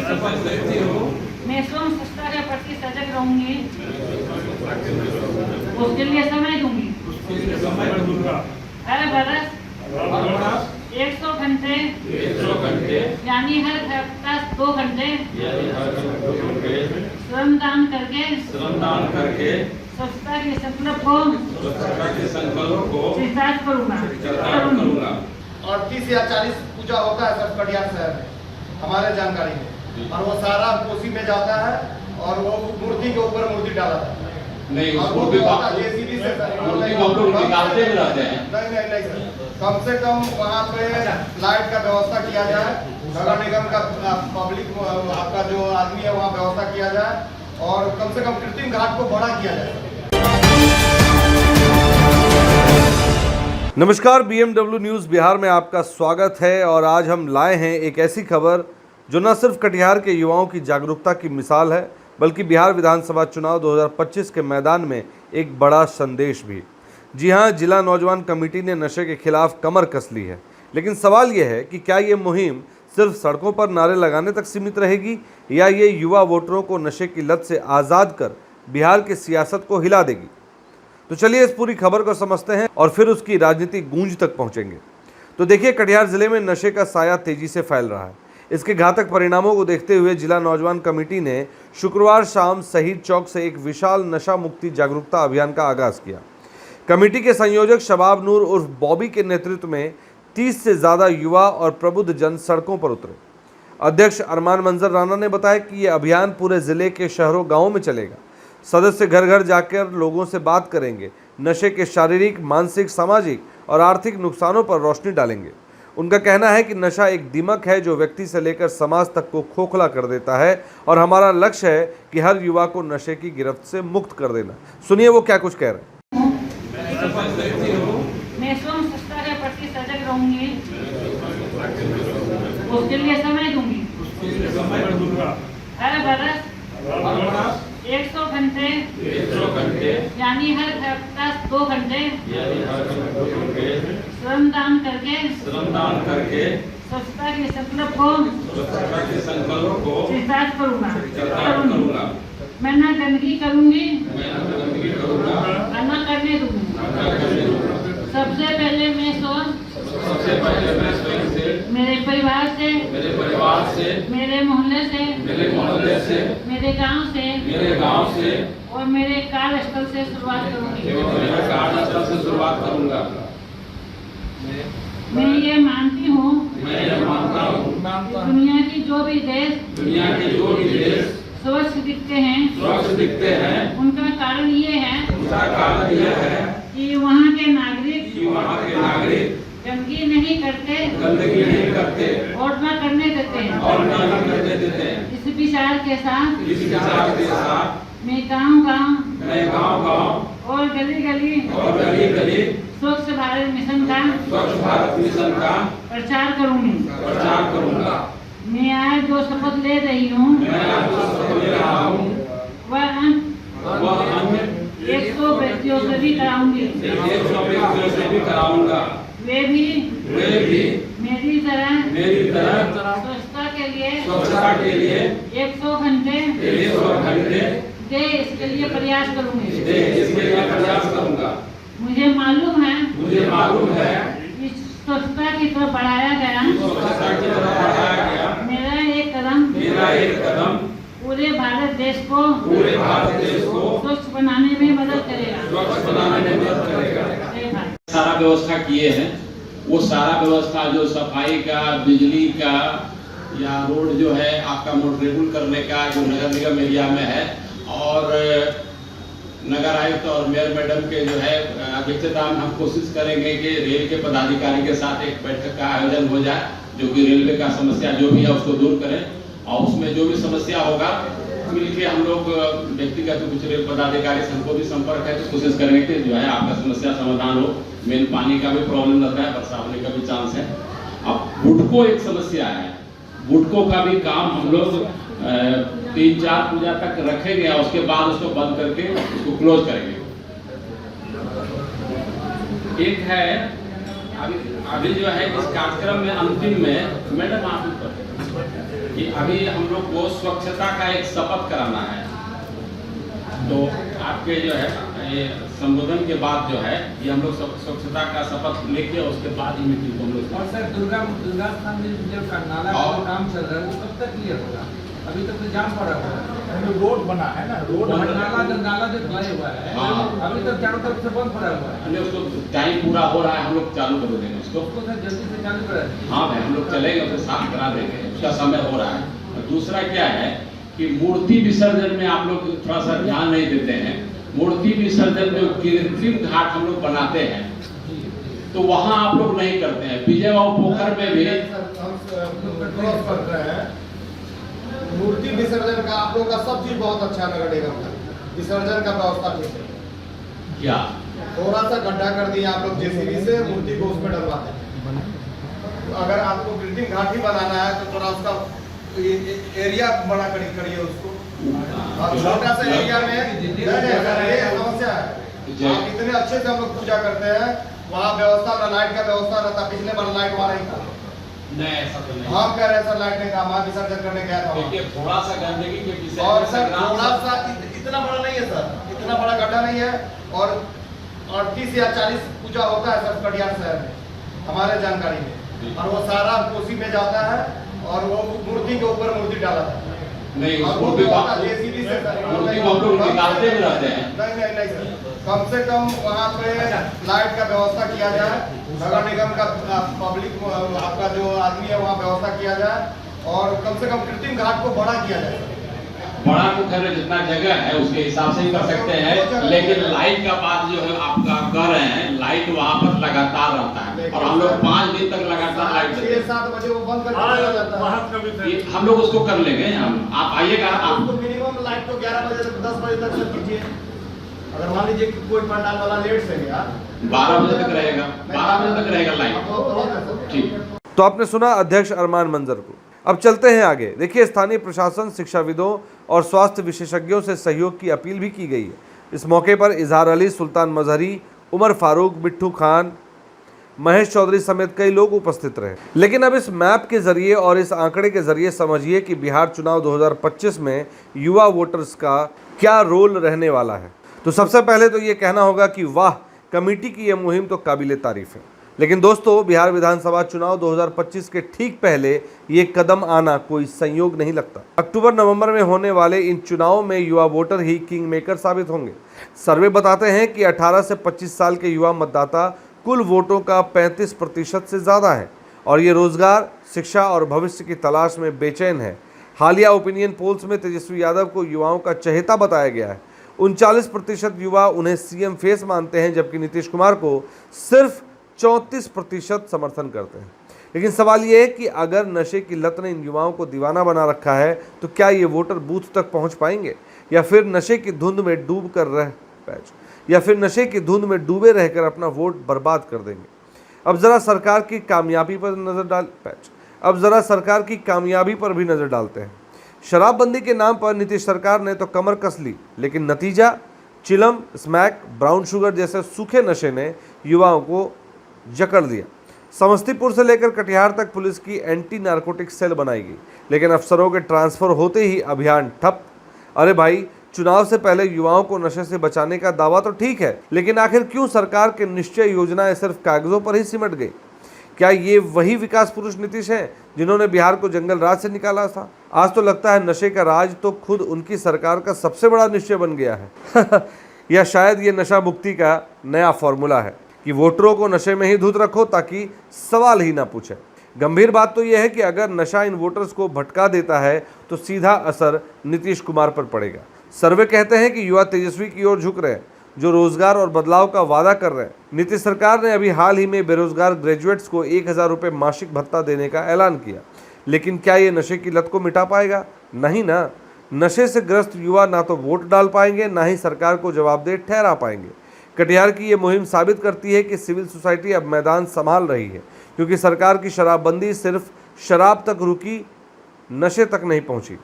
मैं स्वयं स्वच्छता के प्रति सजग रहूंगी, उसके लिए समय दूंगी। हर बरस 100 घंटे यानी हर हफ्ता 2 घंटे श्रमदान करके स्वच्छता के संकल्प को सिद्धार्थ करूंगा। और 30 या 40 पूजा होता है सब कटिहार शहर में हमारे जानकारी में, और वो सारा कोसी में जाता है और वो मूर्ति के ऊपर मूर्ति डाला था। नहीं, और उसको वो भी जेसीबी से मूर्ति को लोग निकालते भी रहते हैं। नहीं सर, कम से कम वहाँ पे लाइट का व्यवस्था किया जाए, नगर निगम का पब्लिक आपका जो आदमी है वहाँ व्यवस्था किया जाए, और कम से कम कृत्रिम घाट को बड़ा किया जाए। नमस्कार, BMW न्यूज़ बिहार में आपका स्वागत है। और आज हम लाए हैं एक ऐसी खबर जो न सिर्फ कटिहार के युवाओं की जागरूकता की मिसाल है, बल्कि बिहार विधानसभा चुनाव 2025 के मैदान में एक बड़ा संदेश भी। जी हां, जिला नौजवान कमेटी ने नशे के खिलाफ कमर कस ली है, लेकिन सवाल यह है कि क्या ये मुहिम सिर्फ सड़कों पर नारे लगाने तक सीमित रहेगी, या ये युवा वोटरों को नशे की लत से आज़ाद कर बिहार की सियासत को हिला देगी। तो चलिए इस पूरी खबर को समझते हैं और फिर उसकी राजनीतिक गूंज तक पहुंचेंगे। तो देखिए, कटिहार जिले में नशे का साया तेजी से फैल रहा है। इसके घातक परिणामों को देखते हुए जिला नौजवान कमेटी ने शुक्रवार शाम शहीद चौक से एक विशाल नशा मुक्ति जागरूकता अभियान का आगाज किया। कमेटी के संयोजक शबाब नूर उर्फ बॉबी के नेतृत्व में 30 से ज़्यादा युवा और प्रबुद्ध जन सड़कों पर उतरे। अध्यक्ष अरमान मंजर राणा ने बताया कि यह अभियान पूरे जिले के शहरों गाँवों में चलेगा। सदस्य घर घर जाकर लोगों से बात करेंगे, नशे के शारीरिक, मानसिक, सामाजिक और आर्थिक नुकसानों पर रोशनी डालेंगे। उनका कहना है कि नशा एक दीमक है जो व्यक्ति से लेकर समाज तक को खोखला कर देता है, और हमारा लक्ष्य है कि हर युवा को नशे की गिरफ्त से मुक्त कर देना। सुनिए वो क्या कुछ कह रहे हैं। मैं स्वयं स्वच्छता के प्रति सजग रहूंगी, उसके लिए समय दूंगी। हर बरस 100 घंटे यानी हर हफ्ता 2 घंटे श्रमदान करके स्वच्छता के संकल्प को सिद्धार्थ करूंगा। मैं न गंदगी करूंगी और न करने दूंगी। सबसे पहले मैं मेरे परिवार से, मेरे मोहल्ले से, मेरे गांव से और मेरे कार्यस्थल से शुरुआत करूंगा। मैं ये मानती हूँ दुनिया की जो भी देश स्वच्छ दिखते हैं, उनका कारण ये है कि वहाँ के नागरिक गंदगी नहीं करते और न करने देते हैं। इस विचार के साथ मैं गांव और गली स्वच्छ भारत मिशन का प्रचार करूंगा। मैं आज जो शपथ ले रही हूँ वह 100 व्यक्तियों से भी कराऊंगा। वे भी मेरी तरह स्वच्छता के लिए 100 घंटे दे, इसके लिए प्रयास करूंगा। मुझे मालूम है कि स्वच्छता की तरफ बढ़ाया गया मेरा एक कदम पूरे भारत देश को स्वच्छ बनाने में मदद करेगा। सारा व्यवस्था किए हैं, वो सारा व्यवस्था जो सफाई का, बिजली का या रोड जो है आपका मोटरेबल करने का जो नगर निगम एरिया में है, और नगर आयुक्त और मेयर मैडम के जो है अध्यक्षता में हम कोशिश करेंगे कि रेल के पदाधिकारी के साथ एक बैठक का आयोजन हो जाए, जो कि रेलवे का समस्या जो भी है उसको दूर करें, और उसमें जो भी समस्या होगा मिलके हम लोग व्यक्तिगत कुछ रेल पदाधिकारी संघ को भी संपर्क है तो कोशिश करेंगे कि जो है आपका समस्या समाधान हो। मेन पानी का भी प्रॉब्लम रहता है, वर्षा होने का भी चांस है। अब बुडको एक समस्या है, बुडको का भी काम हम लोग 3-4 पूजा तक रखेंगे और उसके बाद उसको बंद करके उसको क्लोज करेंगे। एक है अभी जो है इस कार्यक्रम में अंतिम में मैडम आप कि अभी हम लोग को स्वच्छता का एक शपथ कराना है। तो आपके जो है ये संबोधन के बाद जो है ये हम लोग स्वच्छता का शपथ लेके उसके बाद ही मीटिंग को हम लोग। और सर दुर्गा स्थान में जो नाला का जो काम चल रहा है वो कब तक क्लियर होगा? अभी तक तो जाम पड़ा हुआ है। रोड बना है ना, रोड नाला जो बनाया हुआ है अभी तक चारों तरफ से बंद पड़ा हुआ है। उसको टाइम पूरा हो रहा है, हम लोग चालू कर देंगे उसको। सर जल्दी से चालू करा दीजिए। हाँ भाई, हम लोग चलेंगे उसे साफ करा देंगे, उसका समय हो रहा है। और दूसरा क्या है कि मूर्ति विसर्जन में आप लोग थोड़ा सा ध्यान नहीं देते हैं। मूर्ति विसर्जन में कृत्रिम घाट हम लोग बनाते हैं तो वहाँ आप लोग नहीं करते हैं। विजय बाबू पोखर में भी क्रॉस कर रहे हैं। मूर्ति विसर्जन का आप लोग का सब चीज बहुत अच्छा है। नगर निगम का विसर्जन का व्यवस्था ठीक है। क्या थोड़ा सा गड्ढा कर दिया आप लोग जेसीबी से, मूर्ति को उसमें डलवाते हैं। अगर आपको कृत्रिम घाट ही बनाना है तो थोड़ा उसका एरिया बड़ा करिए उसको। अब छोटा सा एरिया में ये समस्या है। आप इतने अच्छे से हम लोग पूजा करते हैं, वहाँ व्यवस्था ना, लाइट का व्यवस्था रहता। पिछले बार लाइट वहाँ नहीं था। नहीं, ऐसा तो नहीं। हम कह रहे हैं सर लाइट नहीं था, वहाँ विसर्जन करने गया था। देखिए थोड़ा सा गंदगी के विषय और में सर संग्राम थोड़ा सा इतना बड़ा नहीं है सर, इतना बड़ा गड्ढा नहीं है। और 38 या 40 पूजा होता है सर कटिहार शहर में हमारे जानकारी में, और वो सारा कोसी में जाता है और वो मूर्ति के ऊपर मूर्ति डाला था। नहीं, और वो मूर्ति को जेसीबी से मूर्ति को हम लोग निकालते भी रहते हैं। नहीं सर, कम से कम वहाँ पे लाइट का व्यवस्था किया जाए। नगर निगम का पब्लिक आपका जो आदमी है वहाँ व्यवस्था किया जाए, और कम से कम कृत्रिम घाट को बड़ा किया जाए। बड़ा को खैर जितना जगह है उसके हिसाब से ही कर सकते हैं, लेकिन लाइट का बात जो है आपका कह रहे हैं, लाइट वहाँ पर लगातार रहता है और हम लोग 5 दिन तक लगातार लाइट देते हैं। 6-7 बजे वो बंद करके चला जाता है। ये हम लोग उसको कर लेंगे। आप आइएगा, आप आपको मिनिमम लाइट को 11 बजे तक 10 बजे तक से कीजिए। अगर मान लीजिए कि कोई पंडाल वाला लेट से गया 12 बजे तक रहेगा, 12 बजे तक रहेगा लाइट। ठीक। तो आपने सुना अध्यक्ष अरमान मंजर को। अब चलते हैं आगे। देखिए, स्थानीय प्रशासन, शिक्षाविदों और स्वास्थ्य विशेषज्ञों से सहयोग की अपील भी की गई है। इस मौके पर इजहार अली, सुल्तान मजहरी, उमर फारूक, बिट्टू खान, महेश चौधरी समेत कई लोग उपस्थित रहे। लेकिन अब इस मैप के जरिए और इस आंकड़े के जरिए समझिए कि बिहार चुनाव 2025 में युवा वोटर्स का क्या रोल रहने वाला है। तो सबसे पहले तो ये कहना होगा कि वाह, कमेटी की यह मुहिम तो काबिले तारीफ है। लेकिन दोस्तों, बिहार विधानसभा चुनाव 2025 के ठीक पहले ये कदम आना कोई संयोग नहीं लगता। अक्टूबर नवंबर में होने वाले इन चुनावों में युवा वोटर ही किंग मेकर साबित होंगे। सर्वे बताते हैं कि 18 से 25 साल के युवा मतदाता कुल वोटों का 35% से ज़्यादा है और ये रोजगार, शिक्षा और भविष्य की तलाश में बेचैन है। हालिया ओपिनियन पोल्स में तेजस्वी यादव को युवाओं का चहेता बताया गया है। 39% युवा उन्हें सीएम फेस मानते हैं, जबकि नीतीश कुमार को सिर्फ 34% समर्थन करते हैं। लेकिन सवाल ये है कि अगर नशे की लत ने इन युवाओं को दीवाना बना रखा है तो क्या ये वोटर बूथ तक पहुंच पाएंगे, या फिर नशे की धुंध में डूबे रहकर अपना वोट बर्बाद कर देंगे। अब जरा सरकार की कामयाबी पर भी नजर डालते हैं। शराबबंदी के नाम पर नीतीश सरकार ने तो कमर कस ली, लेकिन नतीजा चिलम, स्मैक, ब्राउन शुगर जैसे सूखे नशे ने युवाओं को जकड़ दिया। समस्तीपुर से लेकर कटिहार तक पुलिस की एंटी नारकोटिक सेल बनाई गई, लेकिन अफसरों के ट्रांसफर होते ही अभियान ठप। अरे भाई, चुनाव से पहले युवाओं को नशे से बचाने का दावा तो ठीक है, लेकिन आखिर क्यों सरकार के निश्चय योजनाएं सिर्फ कागजों पर ही सिमट गई? क्या ये वही विकास पुरुष नीतीश हैं जिन्होंने बिहार को जंगल राज से निकाला था? आज तो लगता है नशे का राज तो खुद उनकी सरकार का सबसे बड़ा निश्चय बन गया है। या शायद ये नशा मुक्ति का नया फॉर्मूला है कि वोटरों को नशे में ही धुत रखो ताकि सवाल ही ना पूछे। गंभीर बात तो यह है कि अगर नशा इन वोटर्स को भटका देता है तो सीधा असर नीतीश कुमार पर पड़ेगा। सर्वे कहते हैं कि युवा तेजस्वी की ओर झुक रहे हैं, जो रोजगार और बदलाव का वादा कर रहे हैं। नीतीश सरकार ने अभी हाल ही में बेरोजगार ग्रेजुएट्स को 1000 रुपये मासिक भत्ता देने का ऐलान किया, लेकिन क्या ये नशे की लत को मिटा पाएगा? नहीं ना। नशे से ग्रस्त युवा ना तो वोट डाल पाएंगे, ना ही सरकार को जवाबदेह ठहरा पाएंगे। कटिहार की ये मुहिम साबित करती है कि सिविल सोसाइटी अब मैदान संभाल रही है, क्योंकि सरकार की शराबबंदी सिर्फ शराब तक रुकी, नशे तक नहीं पहुंची।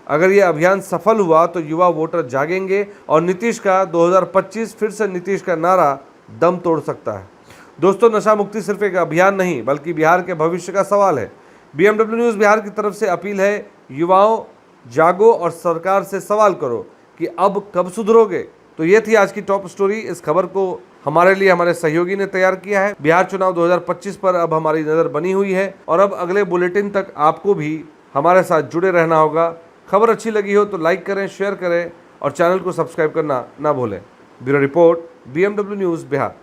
अगर ये अभियान सफल हुआ तो युवा वोटर जागेंगे और नीतीश का 2025 फिर से नीतीश का नारा दम तोड़ सकता है। दोस्तों, नशा मुक्ति सिर्फ एक अभियान नहीं बल्कि बिहार के भविष्य का सवाल है। BMW न्यूज़ बिहार की तरफ से अपील है युवाओं जागो और सरकार से सवाल करो कि अब कब सुधरोगे। तो ये थी आज की टॉप स्टोरी। इस खबर को हमारे लिए हमारे सहयोगी ने तैयार किया है। बिहार चुनाव 2025 पर अब हमारी नज़र बनी हुई है और अब अगले बुलेटिन तक आपको भी हमारे साथ जुड़े रहना होगा। खबर अच्छी लगी हो तो लाइक करें, शेयर करें और चैनल को सब्सक्राइब करना ना भूलें। Bureau report, BMW news Bihar.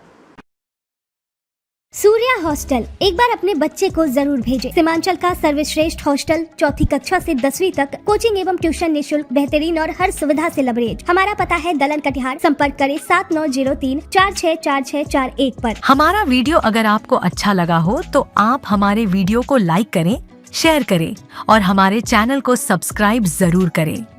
Surya hostel एक बार अपने बच्चे को जरूर भेजें। सीमांचल का सर्वश्रेष्ठ हॉस्टल, चौथी कक्षा से 10वीं तक कोचिंग एवं ट्यूशन निःशुल्क, बेहतरीन और हर सुविधा से लबरेज। हमारा पता है दलन कटिहार। संपर्क करें 7903464641 पर। हमारा वीडियो अगर आपको अच्छा लगा हो तो आप हमारे वीडियो को लाइक करें, शेयर करें और हमारे चैनल को सब्सक्राइब जरूर करें।